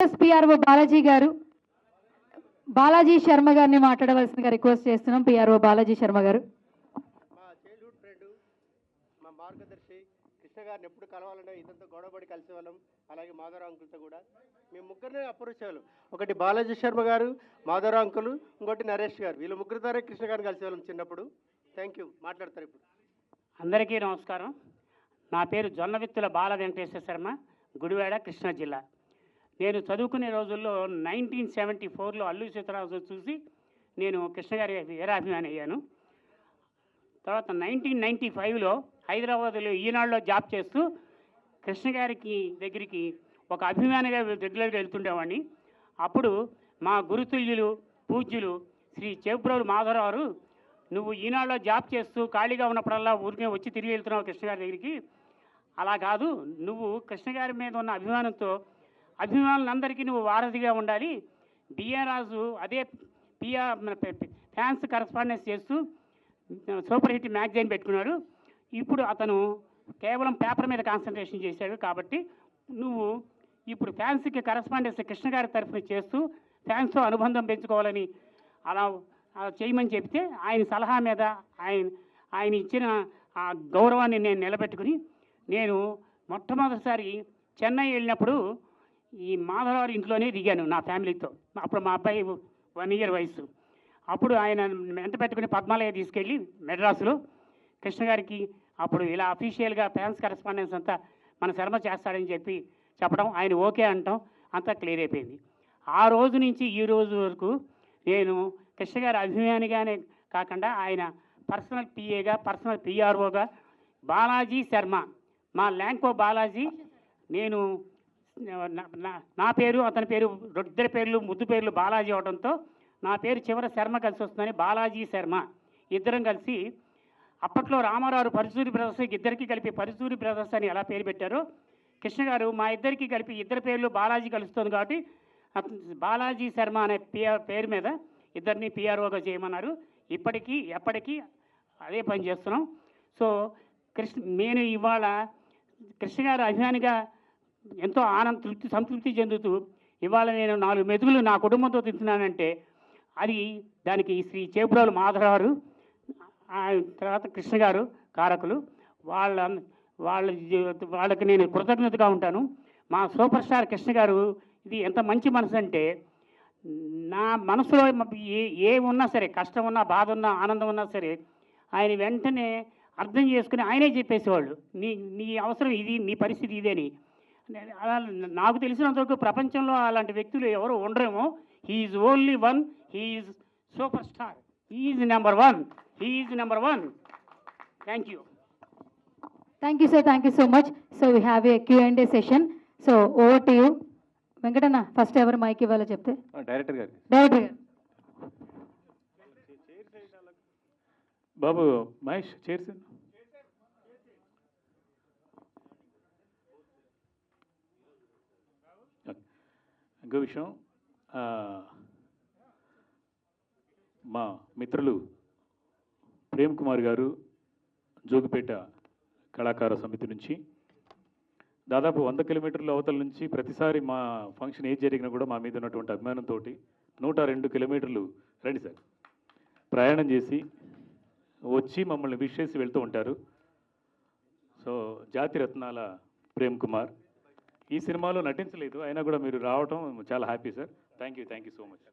PRO Balaji గారు, బాలాజీ శర్మ గారిని మాట్లాడవలసిందిగా రిక్వెస్ట్ చేస్తున్నాం. పిఆర్ఓ బాలాజీ శర్మ గారు. మా చైల్డ్హుడ్ ఫ్రెండ్, మా మార్గదర్శి కృష్ణ గారిని ఎప్పుడు కలవాలన్నా ఇదంతా గొడవపడి కలిసేవాళ్ళం. అలాగే మాధవరావు అంకుల్తో కూడా మేము ముగ్గురినే అప్రోచ్ అయ్యాలి. ఒకటి బాలాజీ శర్మ గారు, మాధవరావు అంకుల్, ఇంకోటి నరేష్ గారు. వీళ్ళు ముగ్గురు ద్వారా కృష్ణ గారిని కలిసేవాళ్ళం చిన్నప్పుడు. Thank you. మాట్లాడతారు ఇప్పుడు. అందరికీ నమస్కారం. నా పేరు జొన్నవిత్తుల బాల వెంకటేశ్వర శర్మ, గుడివాడ, కృష్ణా జిల్లా. నేను చదువుకునే రోజుల్లో 1974లో అల్లు సీతారామరాజు చూసి నేను కృష్ణ గారి వీరాభిమాని అయ్యాను. తర్వాత 1995లో హైదరాబాద్లో ఈనాడులో జాబ్ చేస్తూ కృష్ణ గారికి దగ్గరికి ఒక అభిమానిగా రెగ్యులర్గా వెళ్తుండేవాడిని. అప్పుడు మా గురుతుల్యులు, పూజ్యులు శ్రీ చేబ్రోలు మాధవరావు, నువ్వు ఈనాడులో జాబ్ చేస్తూ ఖాళీగా ఉన్నప్పుడల్లా ఊరికే వచ్చి తిరిగి వెళ్తున్నావు కృష్ణ గారి దగ్గరికి, అలా కాదు, నువ్వు కృష్ణ గారి మీద ఉన్న అభిమానంతో అభిమానులందరికీ నువ్వు వారధిగా ఉండాలి. బిఆర్ రాజు అదే ఫ్యాన్స్ కరస్పాండెన్స్ చేస్తూ సూపర్ హిట్ మ్యాగజైన్ పెట్టుకున్నాడు. ఇప్పుడు అతను కేవలం పేపర్ మీద కాన్సన్ట్రేషన్ చేశాడు. కాబట్టి నువ్వు ఇప్పుడు ఫ్యాన్స్కి కరస్పాండెన్స్ కృష్ణ గారి తరఫున చేస్తూ ఫ్యాన్స్తో అనుబంధం పెంచుకోవాలని అలా చేయమని చెప్తే ఆయన సలహా మీద ఆయన ఇచ్చిన ఆ గౌరవాన్ని నేను నిలబెట్టుకుని నేను మొట్టమొదటిసారి చెన్నై వెళ్ళినప్పుడు ఈ మాధవరావు ఇంట్లోనే దిగాను నా ఫ్యామిలీతో. అప్పుడు మా అబ్బాయి 1 year వయసు. అప్పుడు ఆయన వెంట పెట్టుకుని పద్మాలయ తీసుకెళ్ళి మెడ్రాసులో కృష్ణ గారికి అప్పుడు ఇలా అఫీషియల్గా ఫ్యాన్స్ కరెస్పాండెన్స్ అంతా మన శర్మ చేస్తాడని చెప్పడం, ఆయన ఓకే అంటాం, అంతా క్లియర్ అయిపోయింది. ఆ రోజు నుంచి ఈ రోజు వరకు నేను కృష్ణ గారి అభిమానిగానే కాకుండా ఆయన పర్సనల్ పిఏగా, పర్సనల్ పిఆర్ఓగా బాలాజీ శర్మ, మా ల్యాంకో బాలాజీ, నేను నా పేరు అతని పేరు ఇద్దరి పేర్లు ముద్దు పేర్లు బాలాజీ అవడంతో నా పేరు చివర శర్మ కలిసి వస్తుందని బాలాజీ శర్మ ఇద్దరం కలిసి అప్పట్లో రామారావు పరుచూరి బ్రదర్స్ ఇద్దరికి కలిపి పరుచూరి బ్రదర్స్ అని ఎలా పేరు పెట్టారో కృష్ణ గారు మా ఇద్దరికి కలిపి ఇద్దరు పేర్లు బాలాజీ కలుస్తుంది కాబట్టి బాలాజీ శర్మ అనే పేరు మీద ఇద్దరిని పిఆర్ఓగా చేయమన్నారు. ఇప్పటికీ ఎప్పటికీ అదే పని చేస్తున్నాం. సో నేను ఇవాళ కృష్ణ గారు అభిమానిగా ఎంతో సంతృప్తి చెందుతూ ఇవాళ నేను 4 మెతుకులు నా కుటుంబంతో తింటున్నానంటే అది దానికి శ్రీ చేబ్రోలు మాధవరావు తర్వాత కృష్ణ గారు కారకులు. వాళ్ళకి నేను కృతజ్ఞతగా ఉంటాను. మా సూపర్ స్టార్ కృష్ణ గారు ఇది ఎంత మంచి మనసు అంటే, నా మనసులో ఏ ఉన్నా సరే, కష్టం ఉన్నా, బాధ ఉన్నా, ఆనందం ఉన్నా సరే, ఆయన వెంటనే అర్థం చేసుకుని ఆయనే చెప్పేసేవాళ్ళు, నీ అవసరం ఇది, నీ పరిస్థితి ఇదేని. అలా నాకు తెలిసినంతవరకు ప్రపంచంలో అలాంటి వ్యక్తులు ఎవరు ఉండరేమో. He's only one, he's super star, he's number one. Thank you. Thank you, sir. Thank you so much. So we have a Q&A session. So over to you. Venkatanna, first ఎవరు మైక్ ఇవ్వాలో చెప్తే. డైరెక్టర్ గారు. బాబు Mahesh chairs. ఇంకో విషయం, మా మిత్రులు ప్రేమ్ కుమార్ గారు జోగిపేట కళాకార సమితి నుంచి దాదాపు 100 కిలోమీటర్ల అవతల నుంచి ప్రతిసారి మా ఫంక్షన్ ఏది జరిగినా కూడా మా మీద ఉన్నటువంటి అభిమానంతో 102 కిలోమీటర్లు రండి సార్ ప్రయాణం చేసి వచ్చి మమ్మల్ని విష్ చేసి వెళ్తూ ఉంటారు. సో జాతి రత్నాల ప్రేమ్ కుమార్ ఈ సినిమాలో నటించలేదు, అయినా కూడా మీరు రావటం చాలా happy sir. Thank you so much.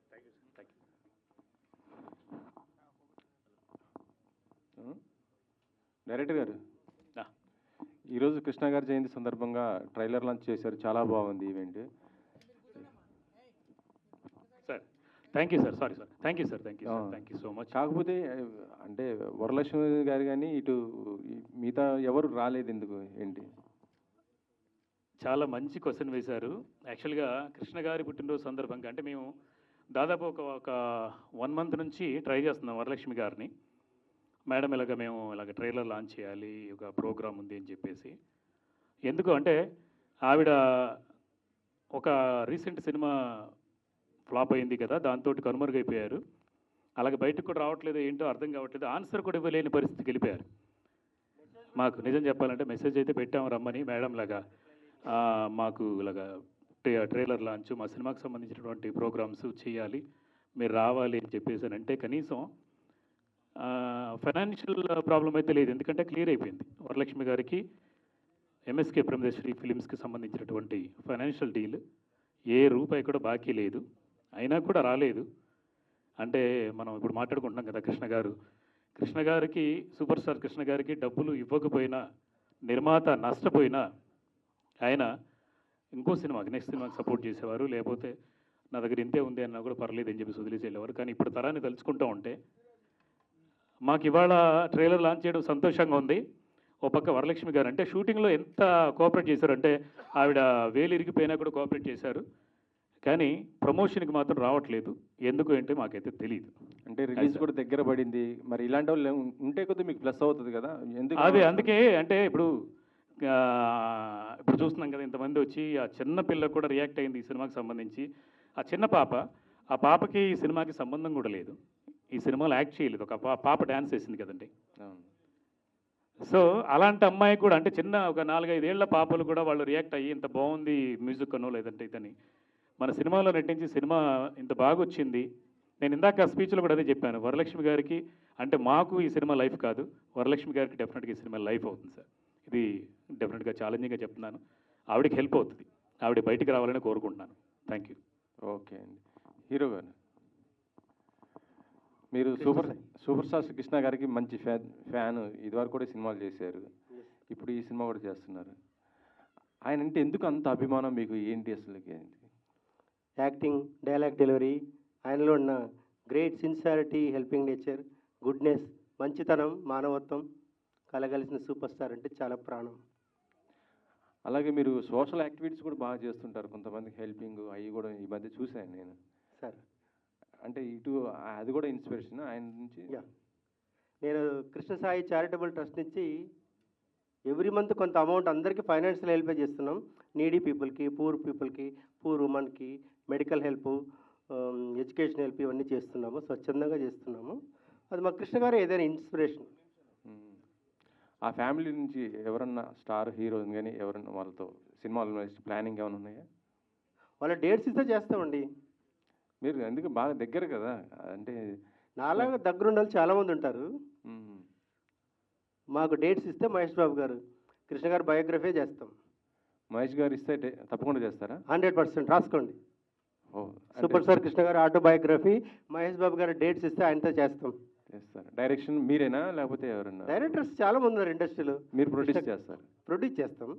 Director గారు, ఈరోజు కృష్ణ గారి జయంతి సందర్భంగా ట్రైలర్ లాంచ్ చేశారు, చాలా బాగుంది event. Sir thank you sir. Sorry sir. Thank you so much. కాకపోతే అంటే వరలక్ష్మి గారు కానీ ఇటు మిగతా ఎవరు రాలేదు, ఎందుకు ఏంటి? చాలా మంచి క్వశ్చన్ వేశారు. యాక్చువల్గా కృష్ణ గారి పుట్టినరోజు సందర్భంగా అంటే మేము దాదాపు ఒక 1 month నుంచి ట్రై చేస్తున్నాం వరలక్ష్మి గారిని. మేడం మేము ట్రైలర్ లాంచ్ చేయాలి, ఒక ప్రోగ్రామ్ ఉంది అని చెప్పేసి. ఎందుకు అంటే ఆవిడ ఒక రీసెంట్ సినిమా ఫ్లాప్ అయింది కదా, దాంతో కనుమరుగైపోయారు. అలాగే బయటకు కూడా రావట్లేదు, ఏంటో అర్థం కావట్లేదు, ఆన్సర్ కూడా ఇవ్వలేని పరిస్థితికి వెళ్ళిపోయారు. మాకు నిజం చెప్పాలంటే మెసేజ్ అయితే పెట్టాము రమ్మని, మేడం మాకు ట్రైలర్ లాంచ్ మా సినిమాకి సంబంధించినటువంటి ప్రోగ్రామ్స్ చేయాలి, మీరు రావాలి అని చెప్పేసానంటే కనీసం ఫైనాన్షియల్ ప్రాబ్లం అయితే లేదు, ఎందుకంటే క్లియర్ అయిపోయింది. వరలక్ష్మి గారికి ఎంఎస్కే బ్రహ్మదేశ్వరి ఫిలిమ్స్కి సంబంధించినటువంటి ఫైనాన్షియల్ డీల్ ఏ రూపాయి కూడా బాకీ లేదు, అయినా కూడా రాలేదు. అంటే మనం ఇప్పుడు మాట్లాడుకుంటున్నాం కదా, కృష్ణ గారికి సూపర్ స్టార్ కృష్ణ గారికి డబ్బులు ఇవ్వకపోయినా, నిర్మాత నష్టపోయినా ఆయన ఇంకో సినిమాకి నెక్స్ట్ సినిమాకి సపోర్ట్ చేసేవారు, లేకపోతే నా దగ్గర ఇంతే ఉంది అన్నా కూడా పర్లేదు అని చెప్పి వదిలేసి వెళ్ళేవారు. కానీ ఇప్పుడు తరాన్ని తలుచుకుంటూ ఉంటే మాకు ఇవాళ ట్రైలర్ లాంచ్ చేయడం సంతోషంగా ఉంది. ఓ పక్క వరలక్ష్మి గారు అంటే షూటింగ్లో ఎంత కోఆపరేట్ చేశారు అంటే, ఆవిడ వేలు ఇరిగిపోయినా కూడా కోఆపరేట్ చేశారు, కానీ ప్రమోషన్కి మాత్రం రావట్లేదు. ఎందుకు అంటే మాకైతే తెలియదు. అంటే రిలీజ్ కూడా దగ్గర పడింది, మరి ఇలాంటి వాళ్ళు ఉంటే కొద్దిగా మీకు ప్లస్ అవుతుంది కదా, ఎందుకు? అదే అందుకే అంటే ఇప్పుడు చూస్తున్నాం కదా, ఇంతమంది వచ్చి ఆ చిన్న పిల్ల కూడా రియాక్ట్ అయింది ఈ సినిమాకి సంబంధించి. ఆ చిన్న పాప, ఆ పాపకి ఈ సినిమాకి సంబంధం కూడా లేదు, ఈ సినిమాలో యాక్ట్ చేయలేదు, ఒక పాప డ్యాన్స్ వేసింది కదండి. సో అలాంటి అమ్మాయి కూడా అంటే చిన్న ఒక 4-5 ఏళ్ల పాపలు కూడా వాళ్ళు రియాక్ట్ అయ్యి ఇంత బాగుంది మ్యూజిక్ అనో లేదంటే ఇదని మన సినిమాలో నటించి సినిమా ఇంత బాగా వచ్చింది. నేను ఇందాక స్పీచ్లో కూడా అదే చెప్పాను, వరలక్ష్మి గారికి అంటే మాకు ఈ సినిమా లైఫ్ కాదు, వరలక్ష్మి గారికి డెఫినెట్గా ఈ సినిమా లైఫ్ అవుతుంది సార్. ఇది డెఫినెట్గా ఛాలెంజింగ్గా చెప్తున్నాను, ఆవిడకి హెల్ప్ అవుతుంది, ఆవిడ బయటికి రావాలని కోరుకుంటున్నాను. Thank you. ఓకే అండి. హీరో గారు, మీరు సూపర్ స్టార్ కృష్ణ గారికి మంచి ఫ్యాన్, ఇదివరకు కూడా సినిమాలు చేశారు, ఇప్పుడు ఈ సినిమా కూడా చేస్తున్నారు. ఆయన అంటే ఎందుకు అంత అభిమానం మీకు, ఏంటి అసలుకి? యాక్టింగ్, డైలాగ్ డెలివరీ, ఆయనలో ఉన్న great sincerity, helping nature, goodness, మంచితనం, మానవత్వం కలగలిసిన సూపర్ స్టార్ అంటే చాలా ప్రాణం. అలాగే మీరు సోషల్ యాక్టివిటీస్ కూడా బాగా చేస్తుంటారు, కొంతమందికి హెల్పింగ్ అవి కూడా ఈ మధ్య చూశాను నేను సార్. అంటే ఇటు అది కూడా ఇన్స్పిరేషన్ ఆయన నుంచి. నేను కృష్ణ సాయి చారిటబుల్ ట్రస్ట్ నుంచి ఎవ్రీ మంత్ కొంత అమౌంట్ అందరికీ ఫైనాన్షియల్ హెల్ప్ చేస్తున్నాం. నీడీ పీపుల్కి, పూర్ పీపుల్కి, పూర్ ఉమెన్కి మెడికల్ హెల్ప్, ఎడ్యుకేషన్ హెల్ప్ ఇవన్నీ చేస్తున్నాము, స్వచ్ఛందంగా చేస్తున్నాము. అది మా కృష్ణ గారు ఏదైనా ఇన్స్పిరేషన్. ఆ ఫ్యామిలీ నుంచి ఎవరన్నా స్టార్ హీరోయిన్ కానీ ఎవరన్నా వాళ్ళతో సినిమాలు ప్లానింగ్ ఏమైనా ఉన్నాయా? వాళ్ళ డేట్స్ ఇస్తే చేస్తామండి. మీరు ఎందుకు బాగా దగ్గర కదా, అంటే నాలాగా దగ్గరుండే వాళ్ళు చాలామంది ఉంటారు. మాకు డేట్స్ ఇస్తే మహేష్ బాబు గారు, కృష్ణ గారు బయోగ్రఫీ చేస్తాం. మహేష్ గారు ఇస్తే తప్పకుండా చేస్తారా? 100% రాసుకోండి. ఓ, సూపర్ స్టార్ కృష్ణ గారు ఆటోబయోగ్రఫీ, మహేష్ బాబు గారు డేట్స్ ఇస్తే ఆయనతో చేస్తాం. చేస్తారు. డైరెక్షన్ మీరేనా లేకపోతే ఎవరన్నా? డైరెక్టర్స్ చాలా మంది ఉన్నారు ఇండస్ట్రీలో. మీరు ప్రొడ్యూస్ చేస్తారు? ప్రొడ్యూస్ చేస్తాం.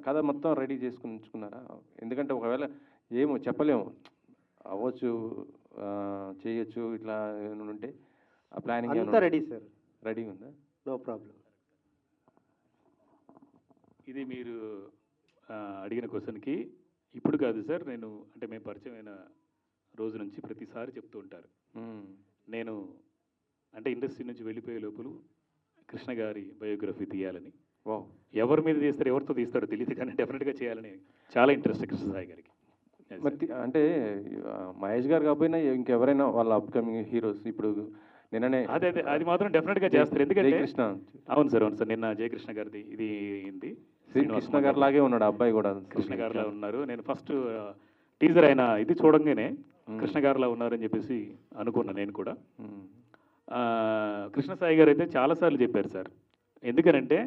కథ మొత్తం రెడీ చేసుకుని ఉంచుకున్నారా? ఎందుకంటే ఒకవేళ ఏమో చెప్పలేము, అవ్వచ్చు, చేయొచ్చు, ఇట్లా ఉంటే ఆ ప్లానింగ్ అంతా రెడీ సార్. రెడీ ఉందా? No problem. ఇది మీరు అడిగిన క్వశ్చన్కి ఇప్పుడు కాదు సార్, నేను అంటే మేము పరిచయమైన రోజు నుంచి ప్రతిసారి చెప్తూ ఉంటారు, నేను అంటే ఇండస్ట్రీ నుంచి వెళ్ళిపోయే లోపల కృష్ణ గారి బయోగ్రఫీ తీయాలని. ఎవరి మీద తీస్తారు, ఎవరితో తీస్తారో తెలియదు, కానీ డెఫినెట్గా చేయాలని చాలా ఇంట్రెస్ట్ కృష్ణ సాయి గారికి. మరి అంటే మహేష్ గారు కాకపోయినా ఇంకెవరైనా వాళ్ళ అప్కమింగ్ హీరోస్ ఇప్పుడు నిన్ననే అదే అది మాత్రం డెఫినెట్గా చేస్తారు. ఎందుకంటే కృష్ణ, అవును సార్, అవును సార్, నిన్న జయకృష్ణ గారిది ఇది అయింది. కృష్ణ గారు లాగే ఉన్నాడు అబ్బాయి కూడా, కృష్ణ గారిలా ఉన్నారు. నేను ఫస్ట్ టీజర్ అయినా ఇది చూడంగానే కృష్ణ గారిలా ఉన్నారని చెప్పేసి అనుకున్నా నేను కూడా. కృష్ణ సాయి గారు అయితే చాలాసార్లు చెప్పారు సార్, ఎందుకనంటే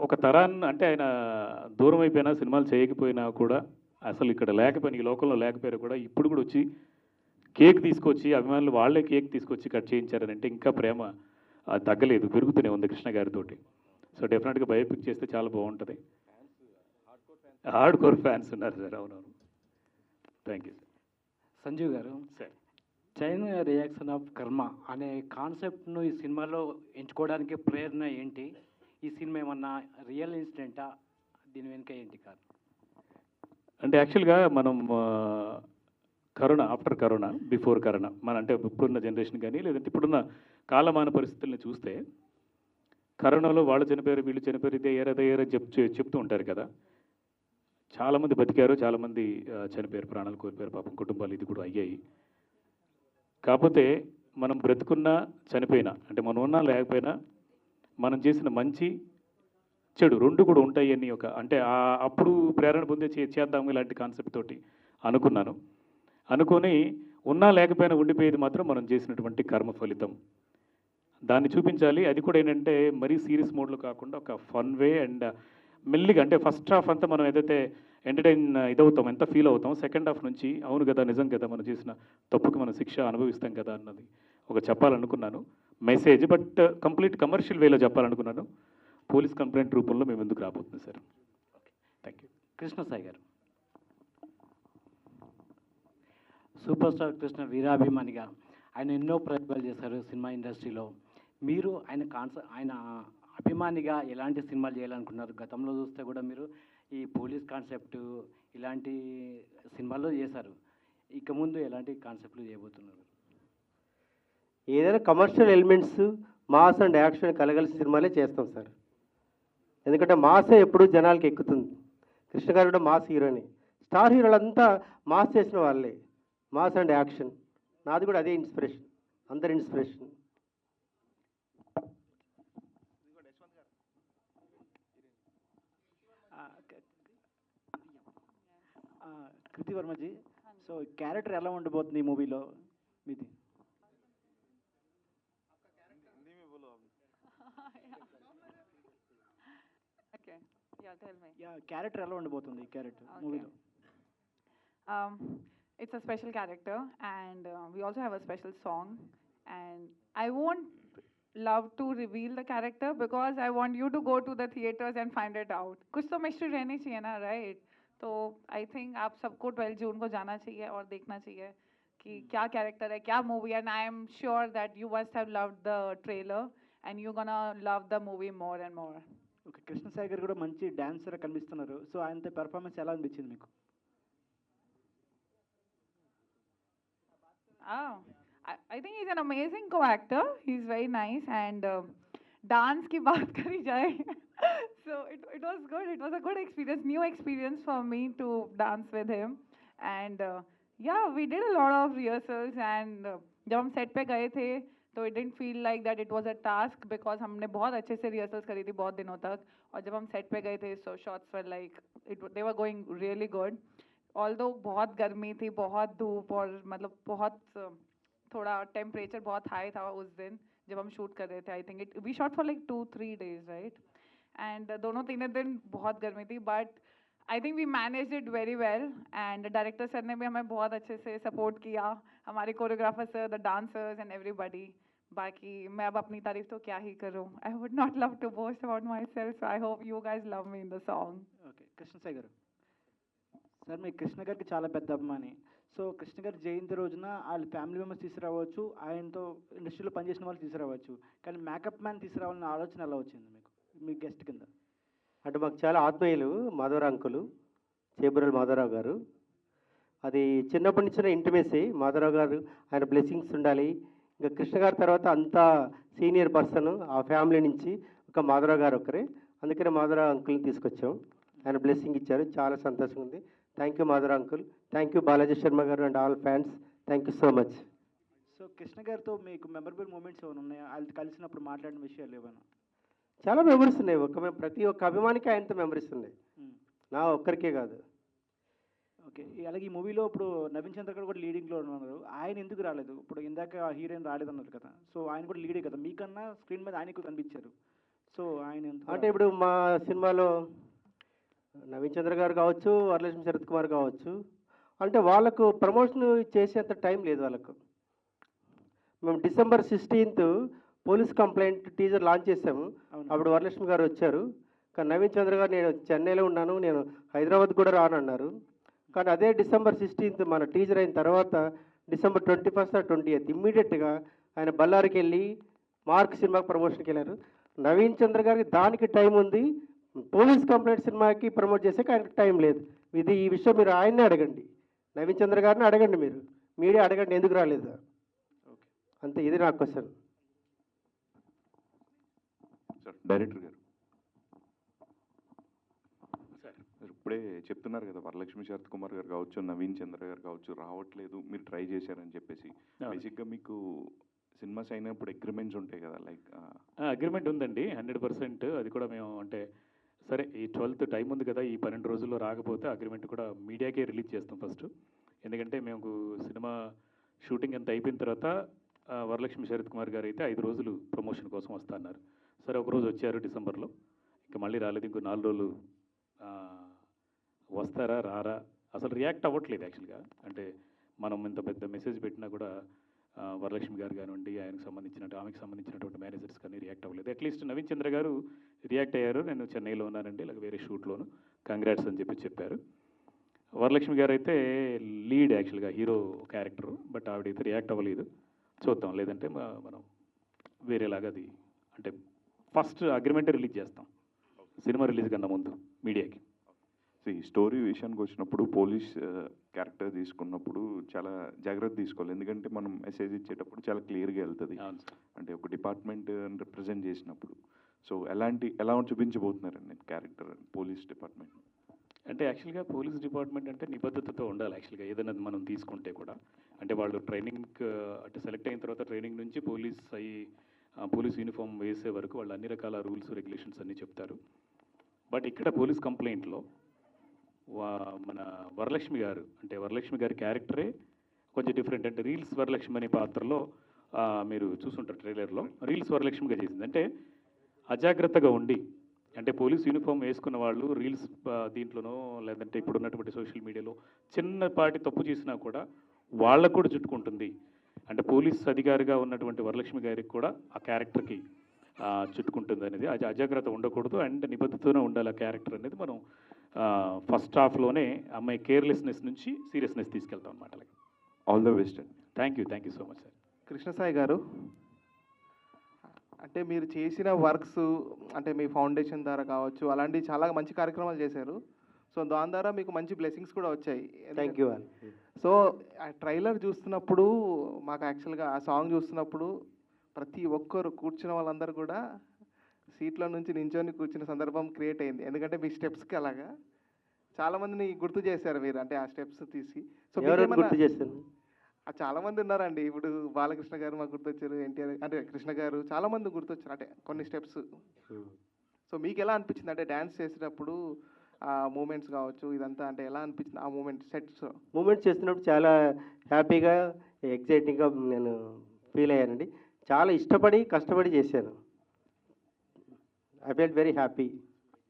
ఒక తరాన్ని అంటే ఆయన దూరం అయిపోయినా సినిమాలు చేయకపోయినా కూడా అసలు ఇక్కడ లేకపోయినా, ఈ లోకంలో లేకపోయినా కూడా ఇప్పుడు కూడా వచ్చి కేక్ తీసుకొచ్చి అభిమానులు వాళ్ళే కేక్ తీసుకొచ్చి కట్ చేయించారని అంటే ఇంకా ప్రేమ తగ్గలేదు, పెరుగుతూనే ఉంది కృష్ణ గారితోటి. సో డెఫినెట్గా బయోపిక్ చేస్తే చాలా బాగుంటుంది. హార్డ్ కోర్ ఫ్యాన్స్ ఉన్నారు సార్. అవునవును, థ్యాంక్ యూ సార్. సంజీవ్ గారు, సార్ చైన్ రియాక్షన్ ఆఫ్ కర్మ అనే కాన్సెప్ట్ను ఈ సినిమాలో ఎంచుకోవడానికి ప్రేరణ ఏంటి? ఈ సినిమా ఏమన్నా రియల్ ఇన్సిడెంటా? దీని వెనుక ఏంటి కాదు? అంటే యాక్చువల్గా మనం corona, after corona, before corona, మన అంటే ఇప్పుడున్న జనరేషన్ కానీ లేదంటే ఇప్పుడున్న కాలమాన పరిస్థితుల్ని చూస్తే కరోనాలో వాళ్ళు చనిపోయారు, వీళ్ళు చనిపోయారు, ఇదే ఏరని చెప్తూ ఉంటారు కదా. చాలామంది బతికారు, చాలామంది చనిపోయారు, ప్రాణాలు కోల్పోయారు, పాపం కుటుంబాలు ఇది కూడా అయ్యాయి. కాకపోతే మనం బ్రతుకున్నా చనిపోయినా, అంటే మనం ఉన్నా లేకపోయినా మనం చేసిన మంచి చెడు రెండు కూడా ఉంటాయి అని ఒక అంటే అప్పుడు ప్రేరణ పొందే చేద్దాము ఇలాంటి కాన్సెప్ట్ తోటి అనుకున్నాను. అనుకొని ఉన్నా లేకపోయినా ఉండిపోయేది మాత్రం మనం చేసినటువంటి కర్మ ఫలితం. దాన్ని చూపించాలి. అది కూడా ఏంటంటే మరీ సీరియస్ మోడ్లో కాకుండా ఒక ఫన్ వే అండ్ మెల్లిగా అంటే ఫస్ట్ హాఫ్ అంతా మనం ఏదైతే ఎంటర్టైన్ ఇదవుతాం ఎంత ఫీల్ అవుతాం, సెకండ్ హాఫ్ నుంచి అవును కదా నిజం కదా మనం చేసిన తప్పుకి మనం శిక్ష అనుభవిస్తాం కదా అన్నది ఒక చెప్పాలనుకున్నాను మెసేజ్. బట్ కంప్లీట్ కమర్షియల్ వేలో చెప్పాలనుకున్నాను. పోలీస్ కంప్లైంట్ రూపంలో మేము ఎందుకు రాబోతుంది sir. Thank you. Krishna Sai గారు, సూపర్ స్టార్ కృష్ణ వీరాభిమానిగా ఆయన ఎన్నో ప్రయోగాలు చేశారు సినిమా ఇండస్ట్రీలో. మీరు ఆయన అభిమానిగా ఎలాంటి సినిమాలు చేయాలనుకున్నారు? గతంలో చూస్తే కూడా మీరు ఈ పోలీస్ కాన్సెప్ట్ ఇలాంటి సినిమాల్లో చేశారు. ఇక ముందు ఎలాంటి కాన్సెప్ట్లు చేయబోతున్నారు? ఏదైనా commercial elements mass and action కలగలిసిన సినిమాలే చేస్తాం సార్. ఎందుకంటే మాసే ఎప్పుడు జనాలకి ఎక్కుతుంది. కృష్ణ గారు కూడా మాస్ హీరోని. స్టార్ హీరోలంతా మాస్ చేసిన వాళ్ళే. మాస్ అండ్ యాక్షన్ నాది కూడా అదే ఇన్స్పిరేషన్, అందరి ఇన్స్పిరేషన్. కృతి వర్మజీ, సో క్యారెక్టర్ ఎలా ఉండబోతుంది ఈ మూవీలో మీది? Okay. Yeah, tell me. Character ఎలా ఉండబోతుంది ఈ క్యారెక్టర్ మూవీలో? Um, it's a special character, and we also have a special song. And I won't love to reveal the character because I want you to go to the theaters and find it out. कुछ तो mystery रहनी चाहिए ना, right? तो I think आप सबको 12 जून को जाना चाहिए और देखना चाहिए कि क्या कैरेक्टर है, क्या मूवी है. And I am sure that you must have loved the trailer and you're gonna love the movie more and more. Okay, Krishna Sai గారు కూడా మంచి డాన్సర్ కనిపిస్తున్నారు. సో ఆయనతో పెర్ఫార్మెన్స్ ఎలా అనిపించింది మీకు? Oh, I think he's an amazing co-actor. He's very nice, and dance की बात करी जाए, so it was good. It was a good experience, new experience for me to dance with him, and yeah, we did a lot of rehearsals, and जब हम set पे गए थे तो it didn't feel like that it was a task because हमने बहुत अच्छे से rehearsals करी थी बहुत दिनों तक, और जब हम set पे गए थे so shots were like they were going really good. Although बहुत गर्मी थी, बहुत धूप, और मतलब बहुत थोड़ा टेम्परेचर बहुत हाई था उस दिन जब हम शूट कर रहे थे. I think we shot for like 2-3 days, right? And दोनों तीनों दिन बहुत गर्मी थी, but I think we manage it very well. And director sir ने भी हमें बहुत अच्छे से सपोर्ट किया, हमारे choreographer sir, the dancers and everybody. बाकी मैं अब अपनी तारीफ तो क्या ही करूँ. I would not love to boast about myself, so I hope you guys love me in the song. Okay, Krishna Sai గారు సార్, మీ కృష్ణ గారికి చాలా పెద్ద అభిమాని. సో కృష్ణ గారి జయంతి రోజున వాళ్ళ ఫ్యామిలీ మెంబర్స్ తీసుకురావచ్చు, ఆయనతో ఇండస్ట్రీలో పనిచేసిన వాళ్ళు తీసుకురావచ్చు, కానీ మేకప్ మ్యాన్ తీసుకురావాలన్న ఆలోచన ఎలా వచ్చింది మీకు మీ గెస్ట్ కింద? అంటే మాకు చాలా ఆత్మీయులు మాధవరావు అంకులు, చేబురల్ మాధవరావు గారు. అది చిన్నప్పటి నుంచి ఇంటిమేసి. మాధవరావు గారు ఆయన బ్లెస్సింగ్స్ ఉండాలి. ఇంకా కృష్ణ గారి తర్వాత అంతా సీనియర్ పర్సన్ ఆ ఫ్యామిలీ నుంచి ఒక మాధవరావు గారు ఒకరే. అందుకనే మాధవరావు అంకుల్ని తీసుకొచ్చాం. ఆయన బ్లెస్సింగ్ ఇచ్చారు, చాలా సంతోషంగా ఉంది. Thank you Madhavarao uncle. Thank you Balaji Sharma garu and all fans. Thank you so much. So Krishna గారితో మీకు మెమరబుల్ మూమెంట్స్ ఏమైనా ఉన్నాయా? వాళ్ళు కలిసినప్పుడు మాట్లాడిన విషయాలు ఏమైనా? చాలా మెమరీస్ ఉన్నాయి. ప్రతి ఒక్క అభిమానికి ఆయనతో మెమరీస్ ఉన్నాయి, నా ఒక్కరికే కాదు. ఓకే, అలాగే ఈ మూవీలో ఇప్పుడు నవీన్ చంద్ర గారు కూడా లీడింగ్లో ఉన్నారు. ఆయన ఎందుకు రాలేదు? ఇప్పుడు ఇందాక హీరోయిన్ రాలేదన్నారు కదా, సో ఆయన కూడా లీడే కదా, మీకన్నా స్క్రీన్ మీద ఆయన ఎక్కువ కనిపించారు. సో ఆయన అంటే ఇప్పుడు మా సినిమాలో నవీన్ చంద్ర గారు కావచ్చు, వరలక్ష్మి శరత్ కుమార్ కావచ్చు, అంటే వాళ్ళకు ప్రమోషన్ చేసేంత టైం లేదు వాళ్ళకు. మేము December 16th police complaint teaser launch చేసాము. అప్పుడు వరలక్ష్మి గారు వచ్చారు. కానీ నవీన్ చంద్ర గారు నేను చెన్నైలో ఉన్నాను, నేను హైదరాబాద్ కూడా రానన్నారు. కానీ అదే December 16th మన టీజర్ అయిన తర్వాత December 21st or 20th ఇమ్మీడియట్గా ఆయన బళ్ళారికి వెళ్ళి మార్క్ సినిమాకి ప్రమోషన్కి వెళ్ళారు. నవీన్ చంద్ర గారికి దానికి టైం ఉంది, పోలీస్ కంప్లైంట్ సినిమాకి ప్రమోట్ చేసాక ఆయనకు టైం లేదు. ఈ విషయం మీరు ఆయన్నే అడగండి, నవీన్ చంద్ర గారిని అడగండి, మీరు మీడియా అడగండి ఎందుకు రాలేదు అంతే. ఇది నా క్వశ్చన్. సార్ డైరెక్టర్ గారు, మీరు ఇప్పుడే చెప్తున్నారు కదా వరలక్ష్మి శరత్ కుమార్ గారు కావచ్చు, నవీన్ చంద్ర గారు కావచ్చు రావట్లేదు, మీరు ట్రై చేశారని చెప్పేసి. బేసిక్గా మీకు సినిమాస్ అయినప్పుడు అగ్రిమెంట్స్ ఉంటాయి కదా, లైక్ అగ్రిమెంట్ ఉందండి 100%. అది కూడా మేము అంటే సరే ఈ 12th టైం ఉంది కదా, ఈ 12 రోజుల్లో రాకపోతే అగ్రిమెంట్ కూడా మీడియాకే రిలీజ్ చేస్తాం ఫస్ట్. ఎందుకంటే మేము సినిమా షూటింగ్ అంతా అయిపోయిన తర్వాత వరలక్ష్మి శరత్ కుమార్ గారు అయితే 5 రోజులు ప్రమోషన్ కోసం వస్తా అన్నారు. సరే ఒకరోజు వచ్చారు డిసెంబర్లో, ఇంకా మళ్ళీ రాలేదు. ఇంకో 4 రోజులు వస్తారా రారా అసలు రియాక్ట్ అవ్వట్లేదు యాక్చువల్గా. అంటే మనం ఇంత పెద్ద మెసేజ్ పెట్టినా కూడా వరలక్ష్మి గారు కానివ్వండి, ఆమెకు సంబంధించినటువంటి మేనేజర్స్ కానీ రియాక్ట్ అవ్వలేదు. అట్లీస్ట్ నవీన్ చంద్ర గారు రియాక్ట్ అయ్యారు, నేను చెన్నైలో ఉన్నానండి, ఇలా వేరే షూట్లోను, కంగ్రాట్స్ అని చెప్పారు. వరలక్ష్మి గారు అయితే లీడ్ యాక్చువల్గా హీరో క్యారెక్టర్, బట్ ఆవిడైతే రియాక్ట్ అవ్వలేదు. చూద్దాం, లేదంటే మనం వేరేలాగా అది అంటే ఫస్ట్ అగ్రిమెంట్ రిలీజ్ చేస్తాం సినిమా రిలీజ్ కన్నా ముందు మీడియాకి. ఈ స్టోరీ విషయానికి వచ్చినప్పుడు పోలీస్ క్యారెక్టర్ తీసుకున్నప్పుడు చాలా జాగ్రత్త తీసుకోవాలి. ఎందుకంటే మనం మెసేజ్ ఇచ్చేటప్పుడు చాలా క్లియర్గా వెళ్తుంది. అంటే ఒక డిపార్ట్మెంట్ రిప్రజెంట్ చేసినప్పుడు సో ఎలా చూపించబోతున్నారండి క్యారెక్టర్ పోలీస్ డిపార్ట్మెంట్? అంటే యాక్చువల్గా పోలీస్ డిపార్ట్మెంట్ అంటే నిబద్ధతతో ఉండాలి యాక్చువల్గా ఏదైనా మనం తీసుకుంటే కూడా. అంటే వాళ్ళు ట్రైనింగ్ అంటే సెలెక్ట్ అయిన తర్వాత ట్రైనింగ్ నుంచి పోలీస్ యూనిఫామ్ వేసే వరకు వాళ్ళు అన్ని రకాల రూల్స్ రెగ్యులేషన్స్ అన్నీ చెప్తారు. బట్ ఇక్కడ పోలీస్ కంప్లైంట్లో మన వరలక్ష్మి గారు అంటే వరలక్ష్మి గారి క్యారెక్టరే కొంచెం డిఫరెంట్. అంటే రీల్స్ వరలక్ష్మి అనే పాత్రలో మీరు చూసుంటారు ట్రైలర్లో, రీల్స్ వరలక్ష్మిగా చేసింది. అంటే అజాగ్రత్తగా ఉండి, అంటే పోలీస్ యూనిఫామ్ వేసుకున్న వాళ్ళు రీల్స్ దీంట్లోనో లేదంటే ఇప్పుడు ఉన్నటువంటి సోషల్ మీడియాలో చిన్నపాటి తప్పు చేసినా కూడా వాళ్ళకు కూడా చుట్టుకుంటుంది. అంటే పోలీస్ అధికారిగా ఉన్నటువంటి వరలక్ష్మి గారికి కూడా ఆ క్యారెక్టర్కి చుట్టుకుంటుంది అనేది అజాగ్రత్త ఉండకూడదు అండ్ నిబద్ధతోనే ఉండాలి ఆ క్యారెక్టర్ అనేది. మనం ఫస్ట్ హాఫ్లోనే అమ్మాయి కేర్లెస్నెస్ నుంచి సీరియస్నెస్ తీసుకెళ్తాం అనమాట. ఆల్ ద బెస్ట్ అండి. Thank you so much sir. Krishnasai గారు, అంటే మీరు చేసిన వర్క్స్ అంటే మీ ఫౌండేషన్ ద్వారా కావచ్చు, అలాంటి చాలా మంచి కార్యక్రమాలు చేశారు. సో దాని ద్వారా మీకు మంచి బ్లెస్సింగ్స్ కూడా వచ్చాయి. థ్యాంక్ యూ అండి. సో ఆ ట్రైలర్ చూస్తున్నప్పుడు మాకు యాక్చువల్గా ఆ సాంగ్ చూస్తున్నప్పుడు ప్రతి ఒక్కరు కూర్చున్న వాళ్ళందరూ కూడా సీట్లో నుంచి నించొని కూర్చున్న సందర్భం క్రియేట్ అయింది. ఎందుకంటే మీ స్టెప్స్కి అలాగా చాలామందిని గుర్తు చేశారు మీరు, అంటే ఆ స్టెప్స్ తీసి. సో గుర్తు చేశాను? చాలామంది ఉన్నారండి. ఇప్పుడు బాలకృష్ణ గారు మాకు గుర్తొచ్చారు, ఎన్టీఆర్ అంటే కృష్ణ గారు చాలామంది గుర్తొచ్చారు, అంటే కొన్ని స్టెప్స్. సో మీకు ఎలా అనిపించింది అంటే డ్యాన్స్ చేసేటప్పుడు ఆ మూమెంట్స్ కావచ్చు ఇదంతా, అంటే ఎలా అనిపించింది ఆ మూమెంట్స్ చేస్తున్నప్పుడు? చాలా హ్యాపీగా ఎగ్జైటింగ్గా నేను ఫీల్ అయ్యానండి. చాలా ఇష్టపడి కష్టపడి చేశాను. I felt very happy.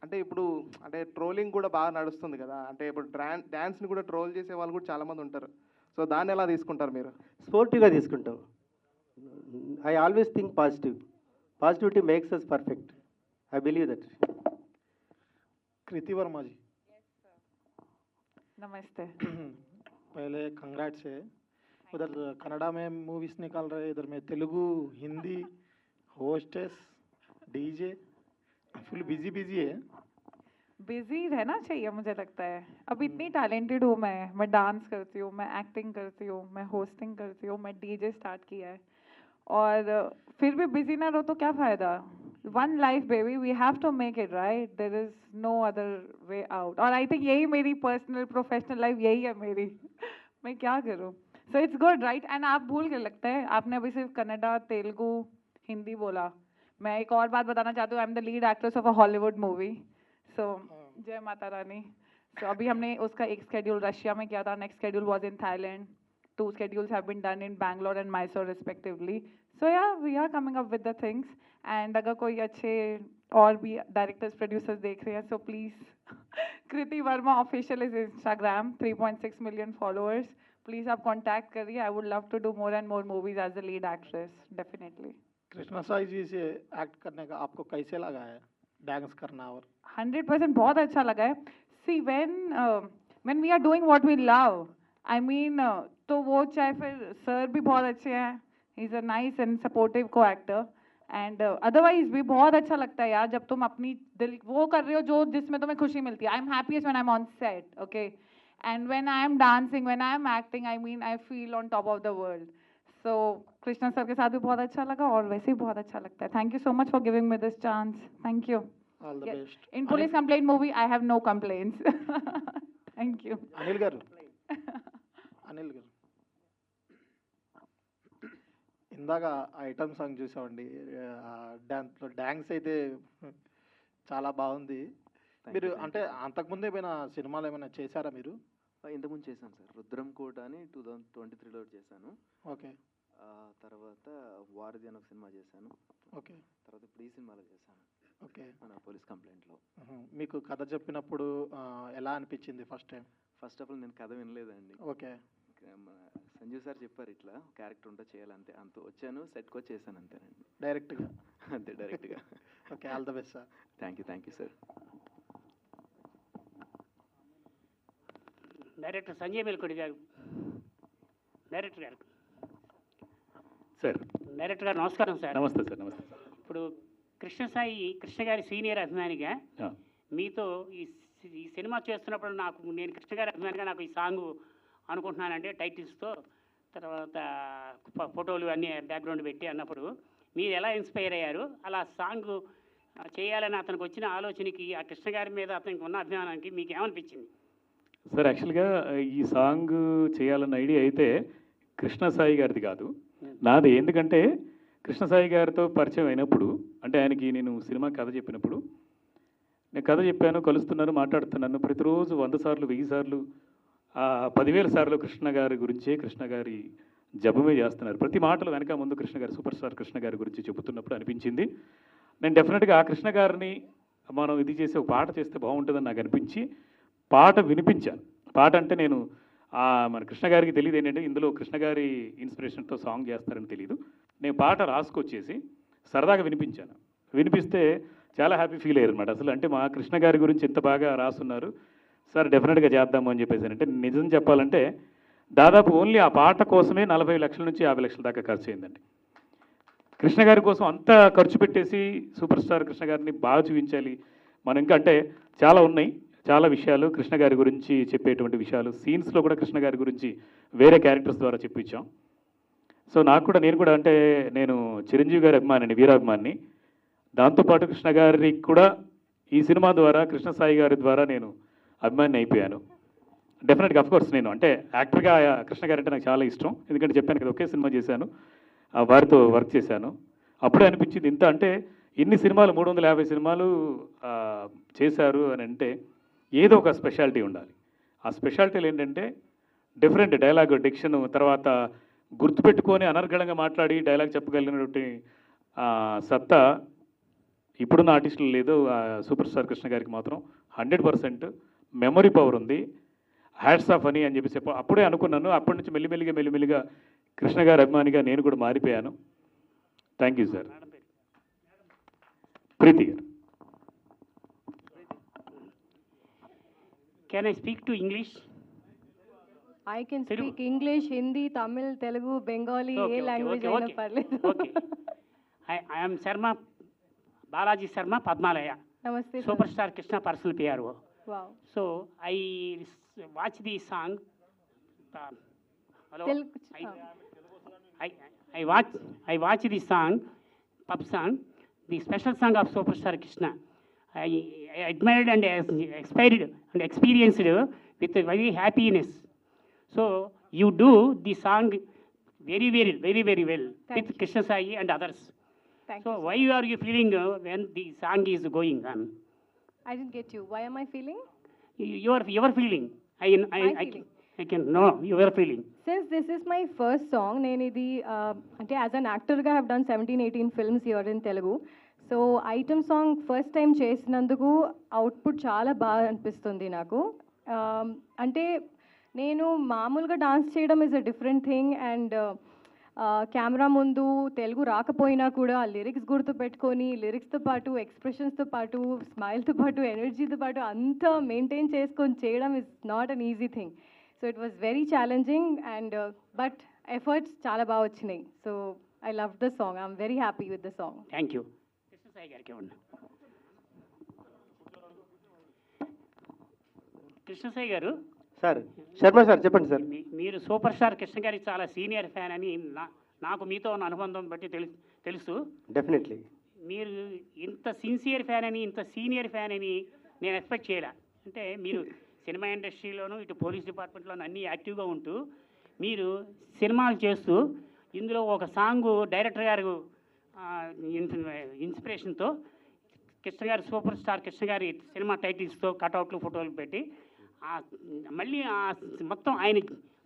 అంటే ఇప్పుడు అంటే ట్రోలింగ్ కూడా బాగా నడుస్తుంది కదా, అంటే ఇప్పుడు డ్యాన్స్ని కూడా ట్రోల్ చేసే వాళ్ళు కూడా చాలామంది ఉంటారు. సో దాన్ని ఎలా తీసుకుంటారు మీరు? స్పోర్టివ్గా తీసుకుంటాం. I always think positivity makes us perfect. I believe that. Kriti Varma ji, नमस्ते। पहले कंग्रेट्स है। उधर कनाडा में मूवीज निकाल रहे, इधर में Telugu, Hindi, hostess, DJ, full busy है। बिजी रहना चाहिए मुझे लगता है। अब इतनी टैलेंटेड हूँ मैं डांस करती हूँ, मैं एक्टिंग करती हूँ, मैं होस्टिंग करती हूँ, मैं डीजे स्टार्ट किया है, और फिर भी बिजी ना रहो तो क्या फ़ायदा? One life baby, we have to make it right. There is no other way out. और I think यही मेरी personal professional life यही है मेरी। मैं क्या करूँ? So it's good, right? And आप भूल गए लगता है, आपने अभी सिर्फ कन्नड़ा, तेलुगु, हिंदी बोला। मैं एक और बात बताना चाहती हूँ, I am the lead actress of a Hollywood movie. So जय माता रानी। सो अभी हमने उसका एक स्केड्यूल रशिया में किया था, next schedule was in Thailand, 2 schedules have been done in Bangalore and Mysore respectively. So yeah, we are coming up with the things. And अगर कोई अच्छे और भी डायरेक्टर्स प्रोड्यूसर्स देख रहे हैं, so please Kriti Varma official is Instagram, 3.6 million followers. Please आप contact करिए. I would love to do more and more movies as the lead actress, definitely. Krishna Sai ji से एक्ट करने का आपको कैसे लगा है, डांस करना? और 100% बहुत अच्छा लगा है. सी when we are doing what we love, I mean तो वो चाहे फिर सर भी बहुत अच्छे हैं, he is a nice and supportive को एक्टर, एंड अदरवाइज भी बहुत अच्छा लगता है यार जब तुम अपनी दिल वो कर रहे हो जो जिसमें तुम्हें खुशी मिलती है. I am happiest when I am on set, okay, and when I am dancing, when I am acting, I mean I feel on top of the world. So Krishna sir के साथ भी बहुत अच्छा लगा और वैसे ही बहुत अच्छा लगता है. Thank you so much for giving me this chance. Thank you. All the best. In police complaint movie, I have no complaints. Thank you. Anil గారు, అనిల్ గారు, ఇందాక ఐటమ్ సాంగ్ చూసామండి, డ్యాన్స్ అయితే చాలా బాగుంది. మీరు అంటే అంతకుముందు ఏమైనా సినిమాలు ఏమైనా చేశారా మీరు? ఇంతకుముందు చేశాను సార్. రుద్రం కోట అని 2023లో చేశాను. ఓకే. తర్వాత వారధి అని ఒక సినిమా చేశాను. ఓకే. తర్వాత ఇప్పుడు ఈ సినిమాలో చేశాను. ఓకే. మన పోలీస్ కంప్లైంట్లో. మీకు కథ చెప్పినప్పుడు ఎలా అనిపించింది first time? First of all నేను కథ వినలేదండి. ఓకే. సంజీవ్ సార్ చెప్పారు ఇట్లా క్యారెక్టర్ ఉంటే చేయాలంతే, అంత వచ్చాను సెట్కి వచ్చి చేశాను అంతేనండి. డైరెక్ట్గా? అంతే, డైరెక్ట్గా. Okay, all the best sir. Thank you sir. Director Sanjay Melkodi garu, director గారు. సార్. డైరెక్టర్ గారు నమస్కారం సార్. నమస్తే సార్. నమస్తే సార్. ఇప్పుడు కృష్ణ గారి సీనియర్ అభిమానిగా మీతో ఈ సినిమా చేస్తున్నప్పుడు నేను కృష్ణ గారి అభిమానిగా నాకు ఈ సాంగ్ అనుకుంటున్నానంటే టైటిల్స్తో, తర్వాత ఫోటోలు అన్నీ బ్యాక్గ్రౌండ్ పెట్టి అన్నప్పుడు మీరు ఎలా ఇన్స్పైర్ అయ్యారు? అలా సాంగ్ చేయాలని అతనికి వచ్చిన ఆలోచనకి, ఆ కృష్ణ గారి మీద అతనికి ఉన్న అభిమానానికి మీకు ఏమనిపించింది? సార్, యాక్చువల్గా ఈ సాంగ్ చేయాలన్న ఐడియా అయితే కృష్ణ సాయి గారిది కాదు, నాది. ఎందుకంటే కృష్ణ సాయి గారితో పరిచయం అయినప్పుడు, అంటే ఆయనకి నేను సినిమా కథ చెప్పినప్పుడు, నేను కథ చెప్పాను, కలుస్తున్నాను, మాట్లాడుతున్నాను. ప్రతిరోజు 100 సార్లు 1000 సార్లు 10,000 సార్లు కృష్ణ గారి గురించే, కృష్ణ గారి జపమే చేస్తున్నారు. ప్రతి మాటలు వెనక ముందు కృష్ణ గారు, సూపర్ స్టార్ కృష్ణ గారి గురించి చెబుతున్నప్పుడు అనిపించింది నేను డెఫినెట్గా ఆ కృష్ణ గారిని మనం ఇది చేసి ఒక పాట చేస్తే బాగుంటుందని నాకు అనిపించి పాట వినిపించాను. పాట అంటే నేను మన కృష్ణ గారికి తెలియదు ఏంటంటే ఇందులో కృష్ణ గారి ఇన్స్పిరేషన్తో సాంగ్ చేస్తారని తెలియదు. నేను పాట రాసుకొచ్చేసి సరదాగా వినిపించాను. వినిపిస్తే చాలా హ్యాపీ ఫీల్ అయ్యారు అనమాట. అసలు అంటే మా కృష్ణ గారి గురించి ఎంత బాగా రాసున్నారు సార్, డెఫినెట్గా చేద్దాము అని చెప్పేసి. అంటే నిజం చెప్పాలంటే దాదాపు ఓన్లీ ఆ పాట కోసమే 40 లక్షల నుంచి 50 లక్షల దాకా ఖర్చు అయిందండి. కృష్ణ గారి కోసం అంత ఖర్చు పెట్టేసి సూపర్ స్టార్ కృష్ణ గారిని బాగా చూపించాలి మనం. ఇంకా అంటే చాలా ఉన్నాయి, చాలా విషయాలు కృష్ణ గారి గురించి చెప్పేటువంటి విషయాలు. సీన్స్లో కూడా కృష్ణ గారి గురించి వేరే క్యారెక్టర్స్ ద్వారా చెప్పించాం. సో నేను కూడా అంటే నేను చిరంజీవి గారి అభిమానిని, వీరాభిమాని. దాంతోపాటు కృష్ణ గారికి కూడా ఈ సినిమా ద్వారా, కృష్ణ సాయి గారి ద్వారా నేను అభిమాని అయిపోయాను. డెఫినెట్గా అఫ్కోర్స్ నేను అంటే యాక్టర్గా కృష్ణ గారు అంటే నాకు చాలా ఇష్టం. ఎందుకంటే చెప్పాను కదా, ఒకే సినిమా చేశాను, వారితో వర్క్ చేశాను. అప్పుడే అనిపించింది ఇంత అంటే ఇన్ని సినిమాలు 350 సినిమాలు చేశారు అని అంటే ఏదో ఒక స్పెషాలిటీ ఉండాలి. ఆ స్పెషాలిటీలు ఏంటంటే డిఫరెంట్ డైలాగ్ డిక్షన్, తర్వాత గుర్తుపెట్టుకొని అనర్గళంగా మాట్లాడి డైలాగ్ చెప్పగలిగినటువంటి సత్తా ఇప్పుడున్న ఆర్టిస్టులు లేదు. సూపర్ స్టార్ కృష్ణ గారికి మాత్రం 100% మెమరీ పవర్ ఉంది. హ్యాట్స్ ఆఫ్ అని చెప్పేసి అప్పుడే అనుకున్నాను. అప్పటి నుంచి మెల్లిమెల్లిగా కృష్ణ గారి అభిమానిగా నేను కూడా మారిపోయాను. Thank you sir. Preethi garu. Can I speak to English? I can speak English, Hindi, Tamil, Telugu, Bengali, ఏ లాంగ్వేజ్ అయినా పర్లేదు. Okay. I am Sharma, Balaji Sharma, Padmalaya. నమస్తే. Superstar Krishna personal PRO. Wow. So I watch the song. Hello. I watch the song, pub song, the special song of Superstar Krishna. I admired and experienced with very happiness. So you do the song very well with Krishna Sai and others. So why are you feeling when the song is going on? I didn't get you. Why am I feeling? Your feeling. I can know your feeling. Since this is my first song, నేను ఇది అంటే as an యాక్టర్గా have done 17-18 films here in Telugu. So item song first time చేసినందుకు output చాలా బాగా అనిపిస్తుంది నాకు. అంటే నేను మామూలుగా డాన్స్ చేయడం is a different thing, and camera ముందు తెలుగు రాకపోయినా కూడా లిరిక్స్ గుర్తుపెట్టుకొని లిరిక్స్తో పాటు ఎక్స్ప్రెషన్స్తో పాటు స్మైల్తో పాటు ఎనర్జీతో పాటు అంతా మెయింటైన్ చేసుకొని చేయడం is not an easy thing. So it was very challenging and but efforts చాలా బాగా వచ్చినాయి. So I love the song. I'm very happy with the song. Thank you. Krishna Sai గారికి ఉన్నా. కృష్ణ సాయి గారు. సార్, శర్మ సార్ చెప్పండి సార్. మీరు సూపర్ స్టార్ కృష్ణ గారికి చాలా సీనియర్ ఫ్యాన్ అని నాకు మీతో ఉన్న అనుబంధం బట్టి తెలుసు. డెఫినెట్లీ. మీరు ఇంత సిన్సియర్ ఫ్యాన్ అని, ఇంత సీనియర్ ఫ్యాన్ అని నేను ఎక్స్పెక్ట్ చేయలే. అంటే మీరు సినిమా ఇండస్ట్రీలోనూ ఇటు పోలీస్ డిపార్ట్మెంట్లోనూ అన్నీ యాక్టివ్గా ఉంటూ మీరు సినిమాలు చేస్తూ ఇందులో ఒక సాంగ్ డైరెక్టర్ గారు ఇన్స్పిరేషన్తో కృష్ణ గారి సూపర్ స్టార్ కృష్ణ గారి సినిమా టైటిల్స్తో కటౌట్లు ఫోటోలు పెట్టి మళ్ళీ మొత్తం ఆయన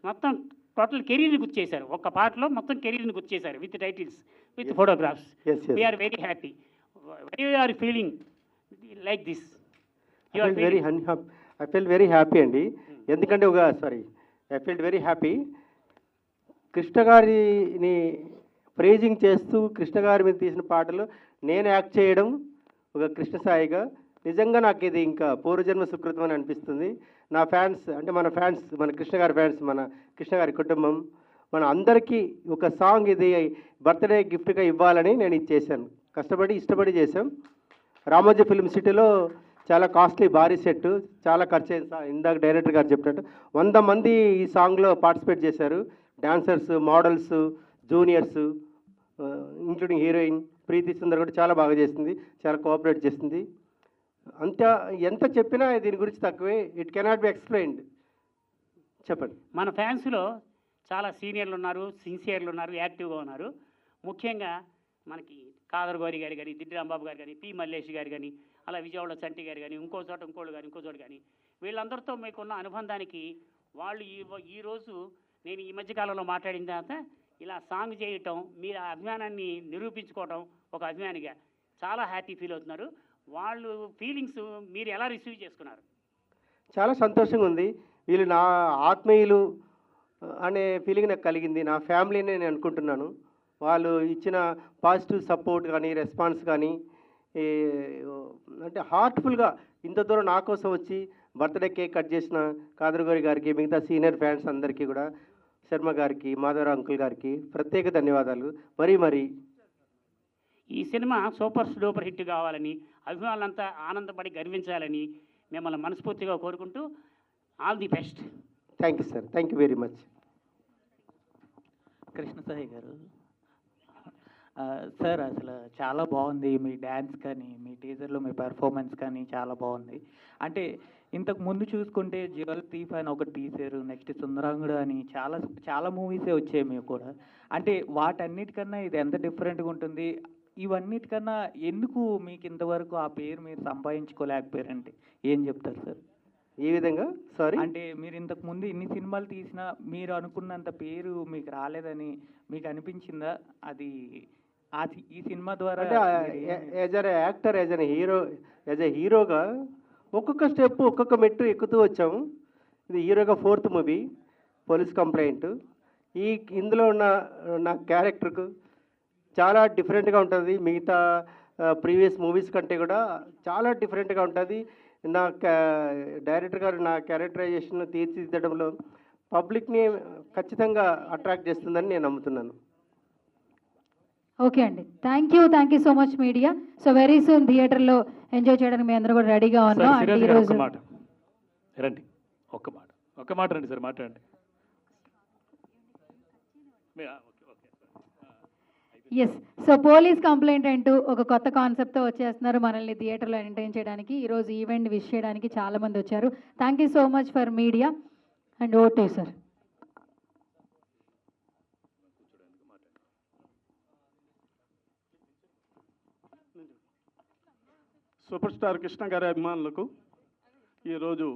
మొత్తం టోటల్ కెరీర్ని గుర్చేశారు. ఒక్క పాటలో మొత్తం కెరీర్ని గుర్చేశారు with titles with photographs. We're very happy. Why you are feeling like this? I feel very happy అండి. ఎందుకంటే I feel very happy. Krishna గారిని ప్రేజింగ్ చేస్తూ కృష్ణ గారి మీద తీసిన పాటలు నేను యాక్ట్ చేయడం ఒక కృష్ణ సాయిగా నిజంగా నాకు ఇది ఇంకా పూర్వజన్మ సుకృతం అని అనిపిస్తుంది. నా ఫ్యాన్స్ అంటే మన కృష్ణ గారి ఫ్యాన్స్, మన కృష్ణ గారి కుటుంబం, మన అందరికీ ఒక సాంగ్ ఇది బర్త్డే గిఫ్ట్గా ఇవ్వాలని నేను ఇది చేశాను. కష్టపడి ఇష్టపడి చేశాం. రామోజీ ఫిల్మ్ సిటీలో చాలా కాస్ట్లీ భారీ సెట్, చాలా ఖర్చు అయింది. ఇందాక డైరెక్టర్ గారు చెప్పినట్టు 100 మంది ఈ సాంగ్లో పార్టిసిపేట్ చేశారు. Dancers, models, juniors, including heroine Preethi Sundar కూడా చాలా బాగా చేసింది, చాలా కోఆపరేట్ చేసింది. ఎంత చెప్పినా దీని గురించి తక్కువే. It cannot be explained. చెప్పండి. మన ఫ్యాన్స్లో చాలా సీనియర్లు ఉన్నారు, సిన్సియర్లు ఉన్నారు, యాక్టివ్గా ఉన్నారు. ముఖ్యంగా మనకి కాదర్ గౌరి గారు కానీ, దిడ్డి రాంబాబు గారు కానీ, పి మల్లేష్ గారు కానీ, అలా విజయవాడ చంటి గారు కానీ, ఇంకో చోట కానీ వీళ్ళందరితో మీకున్న అనుబంధానికి వాళ్ళు ఈరోజు నేను ఈ మధ్యకాలంలో మాట్లాడిన తర్వాత ఇలా సాంగ్ చేయటం, మీరు ఆ అభిమానాన్ని నిరూపించుకోవటం ఒక అభిమానిగా చాలా హ్యాపీ ఫీల్ అవుతున్నారు. వాళ్ళు ఫీలింగ్స్ మీరు ఎలా రిసీవ్ చేసుకున్నారు? చాలా సంతోషంగా ఉంది. వీళ్ళు నా ఆత్మీయులు అనే ఫీలింగ్ నాకు కలిగింది. నా ఫ్యామిలీని నేను అనుకుంటున్నాను. వాళ్ళు ఇచ్చిన పాజిటివ్ సపోర్ట్ కానీ, రెస్పాన్స్ కానీ, అంటే హార్ట్ఫుల్గా ఇంత దూరం నా కోసం వచ్చి బర్త్డే కేక్ కట్ చేసిన కాదరగౌరి గారికి, మిగతా సీనియర్ ఫ్యాన్స్ అందరికీ కూడా, శర్మ గారికి, మాధవరావు అంకుల్ గారికి ప్రత్యేక ధన్యవాదాలు. మరీ ఈ సినిమా సూపర్ డూపర్ హిట్ కావాలని, అభిమానులంతా ఆనందపడి గర్వించాలని మిమ్మల్ని మనస్ఫూర్తిగా కోరుకుంటూ all the best. Thank you sir. Thank you very much. Krishna Sai గారు సార్, అసలు చాలా బాగుంది మీ డ్యాన్స్ కానీ, మీ టీజర్లో మీ పెర్ఫార్మెన్స్ కానీ చాలా బాగుంది. అంటే ఇంతకు ముందు చూసుకుంటే జ్యువెల్ థీఫ్ అని ఒకటి తీశారు, నెక్స్ట్ సుందరాంగుడు అని చాలా మూవీసే వచ్చాయి మీకు కూడా. అంటే వాటన్నిటికన్నా ఇది ఎంత డిఫరెంట్గా ఉంటుంది? ఇవన్నిటికన్నా ఎందుకు మీకు ఇంతవరకు ఆ పేరు మీరు సంపాదించుకోలేకపోయారంటే ఏం చెప్తారు సార్? ఈ విధంగా అంటే మీరు ఇంతకు ముందు ఇన్ని సినిమాలు తీసినా మీరు అనుకున్నంత పేరు మీకు రాలేదని మీకు అనిపించిందా? అది ఈ సినిమా ద్వారా as a actor, as a హీరోగా ఒక్కొక్క స్టెప్, ఒక్కొక్క మెట్టు ఎక్కుతూ వచ్చాము. ఇది హీరోగా 4th మూవీ, పోలీస్ కంప్లైంట్. ఇందులో ఉన్న నా క్యారెక్టర్కు చాలా డిఫరెంట్గా ఉంటుంది. మిగతా ప్రీవియస్ మూవీస్ కంటే కూడా చాలా డిఫరెంట్గా ఉంటుంది. నా డైరెక్టర్ గారు నా క్యారెక్టరైజేషన్ తీర్చిదిద్దడంలో పబ్లిక్ని ఖచ్చితంగా అట్రాక్ట్ చేస్తుందని నేను నమ్ముతున్నాను. ఓకే అండి, thank you so much media. So very soon థియేటర్లో ఎంజాయ్ చేయడానికి మీ అందరూ కూడా రెడీగా ఉన్నాం. అండ్ ఈరోజు రండి, ఒక్క మాట రండి సార్, మాట్లాడండి. ఎస్, సో పోలీస్ కంప్లైంట్ అంటూ ఒక కొత్త కాన్సెప్ట్తో వచ్చేస్తున్నారు మనల్ని థియేటర్లో ఎంటర్టైన్ చేయడానికి. ఈరోజు ఈవెంట్ విష్ చేయడానికి చాలామంది వచ్చారు. Thank you so much for media and vote sir. Super star Krishna గారి అభిమానులకు ఈరోజు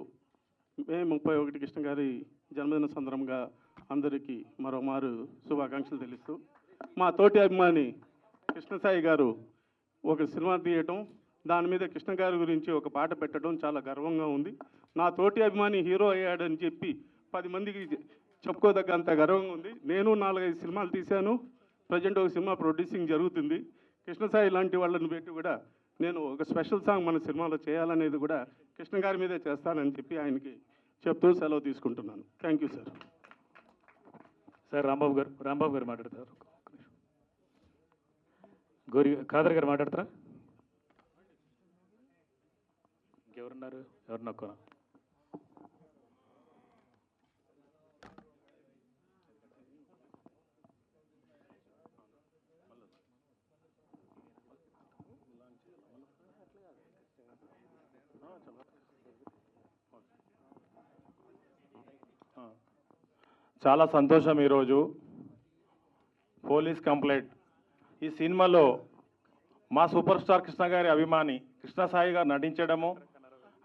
మే 31 కృష్ణ గారి జన్మదిన సందర్భంగా అందరికీ మరోమారు శుభాకాంక్షలు తెలుస్తూ, మా తోటి అభిమాని కృష్ణసాయి గారు ఒక సినిమా తీయటం, దాని మీద కృష్ణ గారి గురించి ఒక పాట పెట్టడం చాలా గర్వంగా ఉంది. నా తోటి అభిమాని హీరో అయ్యాడని చెప్పి 10 మందికి చెప్పుకోదగ్గంత గర్వంగా ఉంది. నేను 4-5 సినిమాలు తీశాను. ప్రజెంట్ ఒక సినిమా ప్రొడ్యూసింగ్ జరుగుతుంది. కృష్ణసాయి లాంటి వాళ్ళని పెట్టి కూడా నేను ఒక స్పెషల్ సాంగ్ మన సినిమాలో చేయాలనేది కూడా కృష్ణ గారి మీదే చేస్తానని చెప్పి ఆయనకి చెప్తూ సెలవు తీసుకుంటున్నాను. Thank you sir. Sir Rambabu గారు మాట్లాడతారు. ఖాదర్ గారు మాట్లాడతారా? ఇంకెవరున్నారు? ఎవరు నొక్కనా? చాలా సంతోషం. ఈరోజు పోలీస్ కంప్లైంట్ ఈ సినిమాలో మా సూపర్ స్టార్ కృష్ణ గారి అభిమాని కృష్ణసాయి గారు నటించడము,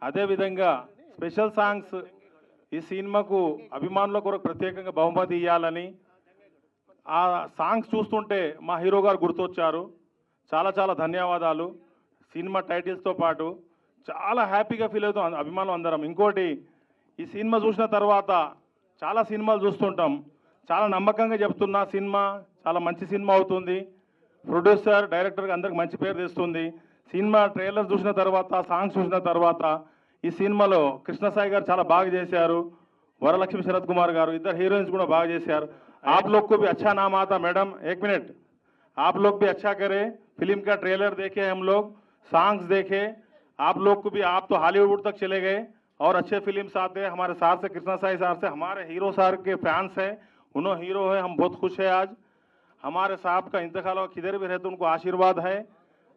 అదేవిధంగా స్పెషల్ సాంగ్స్ ఈ సినిమాకు అభిమానుల కొరకు ప్రత్యేకంగా బహుమతి ఇవ్వాలని, ఆ సాంగ్స్ చూస్తుంటే మా హీరో గారు గుర్తొచ్చారు. చాలా చాలా ధన్యవాదాలు. సినిమా టైటిల్స్తో పాటు చాలా హ్యాపీగా ఫీల్ అవుతాం అభిమానులు అందరం. ఇంకోటి, ఈ సినిమా చూసిన తర్వాత చాలా సినిమాలు చూస్తుంటాం, చాలా నమ్మకంగా చెప్తున్నా సినిమా చాలా మంచి సినిమా అవుతుంది. ప్రొడ్యూసర్ డైరెక్టర్గా అందరికి మంచి పేరు తెస్తుంది. సినిమా ట్రైలర్ చూసిన తర్వాత, సాంగ్స్ చూసిన తర్వాత ఈ సినిమాలో కృష్ణసాయి గారు చాలా బాగా చేశారు, వరలక్ష్మి శరత్ కుమార్ గారు, ఇద్దరు హీరోయిన్స్ కూడా బాగా చేశారు. आप लोग को भी अच्छा नाम आता मैडम, एक मिनट, आप लोग भी अच्छा करें. फिल्म का ट्रेलर देखे, हम लोग सॉन्ग्स देखे, आप लोग को भी, आप तो हॉलीवुड तक चले गए और अच्छे फिल्म्स आते हैं. हमारे साथ से कृष्णसाई साहब से हमारे हीरो साहब के फैंस हैं, उन्होंने हीरो है, हम बहुत खुश है. आज हमारे साहब का इंतकाल किधर भी रहते उनको आशीर्वाद है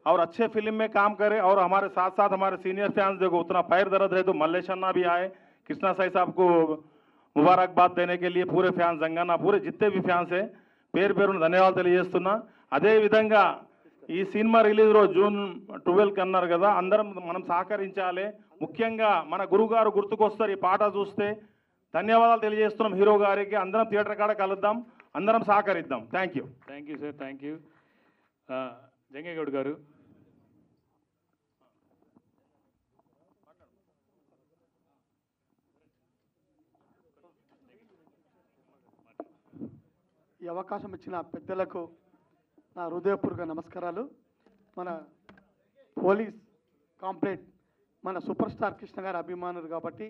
और अच्छे फिल्म में काम करें. और हमारे साथ साथ हमारे सीनियर फैंस देखो, उतना पैर दर्द रहे तो मल्लेश अन्ना भी आए कृष्णसाई साहब को मुबारकबाद देने के लिए. पूरे फ्याన్స్ जंगाना पूरे जितने भी फ्याన్స్ है పేరు పేరున ధన్యవాదాలు తెలియజేస్తున్నా. అదేవిధంగా ఈ సినిమా రిలీజ్ రోజు జూన్ 12కి అన్నారు కదా, అందరం మనం సహకరించాలి. ముఖ్యంగా మన గురుగారు గుర్తుకొస్తారు ఈ పాట చూస్తే. ధన్యవాదాలు తెలియజేస్తున్నాం హీరో గారికి. అందరం థియేటర్ కాడ కలుద్దాం, అందరం సహకరిద్దాం. Thank you. Thank you sir, thank you. Jangegoud garu. ఈ అవకాశం ఇచ్చిన పెద్దలకు నా హృదయపూర్వక నమస్కారాలు. మన పోలీస్ కాంప్లైంట్ మన సూపర్ స్టార్ కృష్ణ గారి అభిమానులు కాబట్టి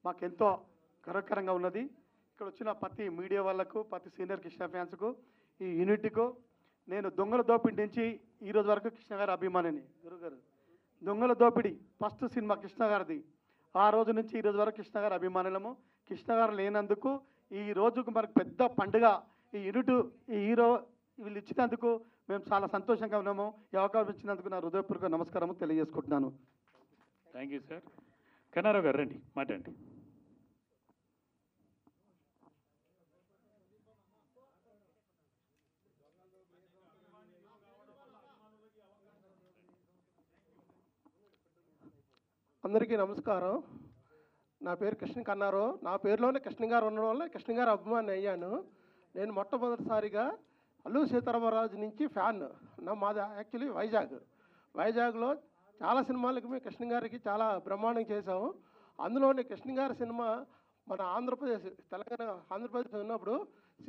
మాకెంతో గర్వకరంగా ఉన్నది. ఇక్కడ వచ్చిన ప్రతి మీడియా వాళ్ళకు, ప్రతి సీనియర్ కృష్ణ ఫ్యాన్స్కు, ఈ యూనిట్కు నేను దొంగల దోపిడి నుంచి ఈరోజు వరకు కృష్ణ గారి అభిమానిని. గురుగారు, దొంగల దోపిడి ఫస్ట్ సినిమా కృష్ణ గారిది. ఆ రోజు నుంచి ఈరోజు వరకు కృష్ణ గారి అభిమానులము. కృష్ణ గారు లేనందుకు ఈ రోజుకు మనకు పెద్ద పండుగ. ఈ యూనిట్, ఈ హీరో వీళ్ళు ఇచ్చినందుకు మేము చాలా సంతోషంగా ఉన్నాము. ఈ అవకాశం ఇచ్చినందుకు నా హృదయపూర్వక నమస్కారం తెలియజేసుకుంటున్నాను. Thank you sir. కన్నారావు గారు రండి, మాట్లాడండి. అందరికీ నమస్కారం. నా పేరు కృష్ణ కన్నారావు. నా పేరులోనే కృష్ణ గారు ఉండడం వల్ల కృష్ణ గారు అభిమాని అయ్యాను. నేను మొట్టమొదటిసారిగా అల్లూరి సీతారామరాజు నుంచి ఫ్యాన్. మాది యాక్చువల్లీ వైజాగ్లో చాలా సినిమాలకి మేము కృష్ణ గారికి చాలా బ్రహ్మాండం చేసాము. అందులోని కృష్ణ గారి సినిమా మన ఆంధ్రప్రదేశ్ ఉన్నప్పుడు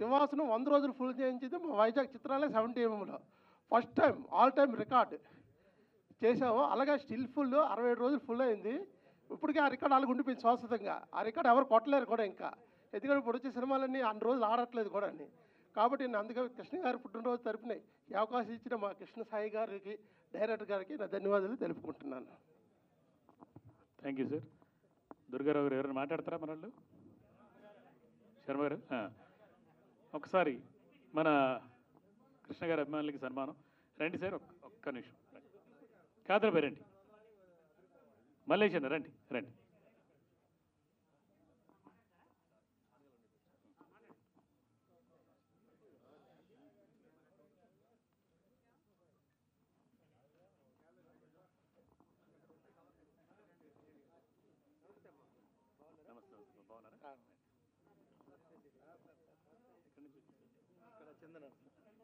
సింహాసనం 100 రోజులు ఫుల్ చేయించింది మా Vizag Chitralaya 70mm first time, all time record చేసాము. అలాగే స్టిల్ ఫుల్ 67 రోజులు ఫుల్ అయింది. ఇప్పటికీ ఆ రికార్డ్ అలాగ ఉండిపోయింది శాశ్వతంగా. ఆ రికార్డ్ ఎవరు కొట్టలేరు కూడా ఇంకా. ఎందుకంటే ఇప్పుడు వచ్చే సినిమాలన్నీ అన్ని రోజులు ఆడట్లేదు కూడా అని. కాబట్టి నేను అందుకే కృష్ణ గారి పుట్టినరోజు తరపున ఈ అవకాశం ఇచ్చిన మా కృష్ణ సాయి గారికి, డైరెక్టర్ గారికి నా ధన్యవాదాలు తెలుపుకుంటున్నాను. Thank you sir. దుర్గారావు గారు ఎవరైనా మాట్లాడతారా మన వాళ్ళు? శర్మ గారు ఒకసారి మన కృష్ణ గారి అభిమానులకి సన్మానం. రండి సార్, ఒక్క నిమిషం. కాదరాబాయ్ రండి, మల్లేష్ అన్న రండి రండి.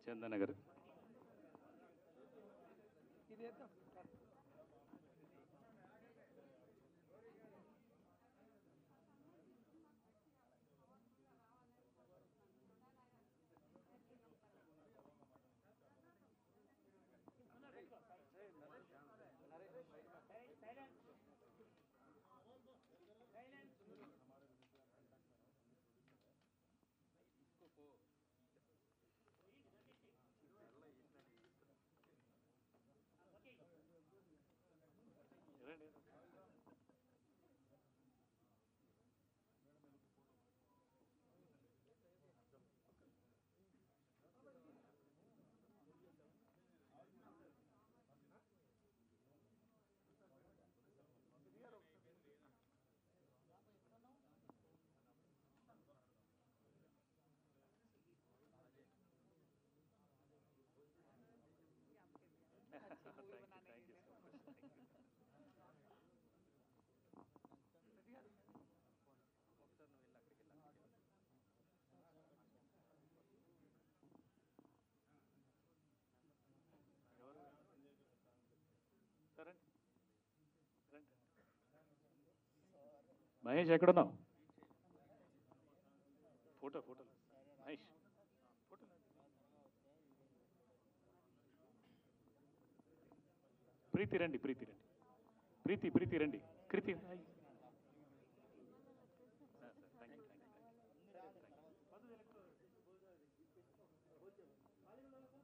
చందన గారు. మహేష్ ఎక్కడున్నావు? ఫోటో మహేష్ ప్రీతి రండి, ప్రీతి రండి. కృతి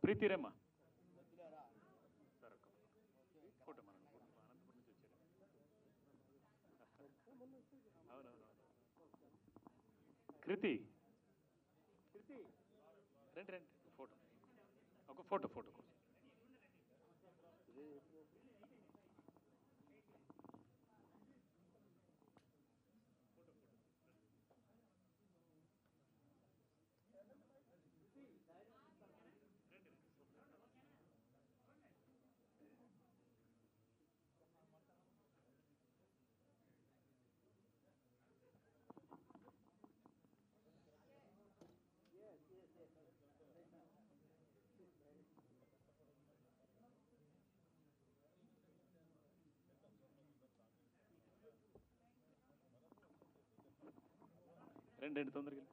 ప్రీతి రమ్మా. ఫోటో అనంతపురం నుంచి వచ్చారు. అవునవును. కృతి రండి ఫోటో, ఒక ఫోటో రండి తొందరగా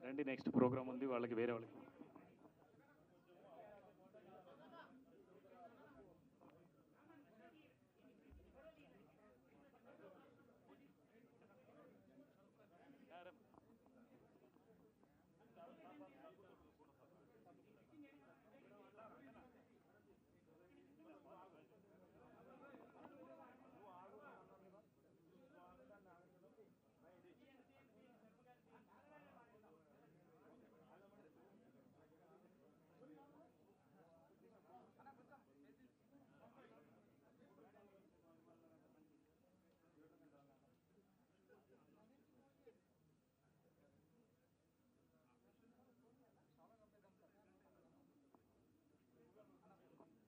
రండి. నెక్స్ట్ ప్రోగ్రామ్ ఉంది, వాళ్ళకి వేరే వాళ్ళకి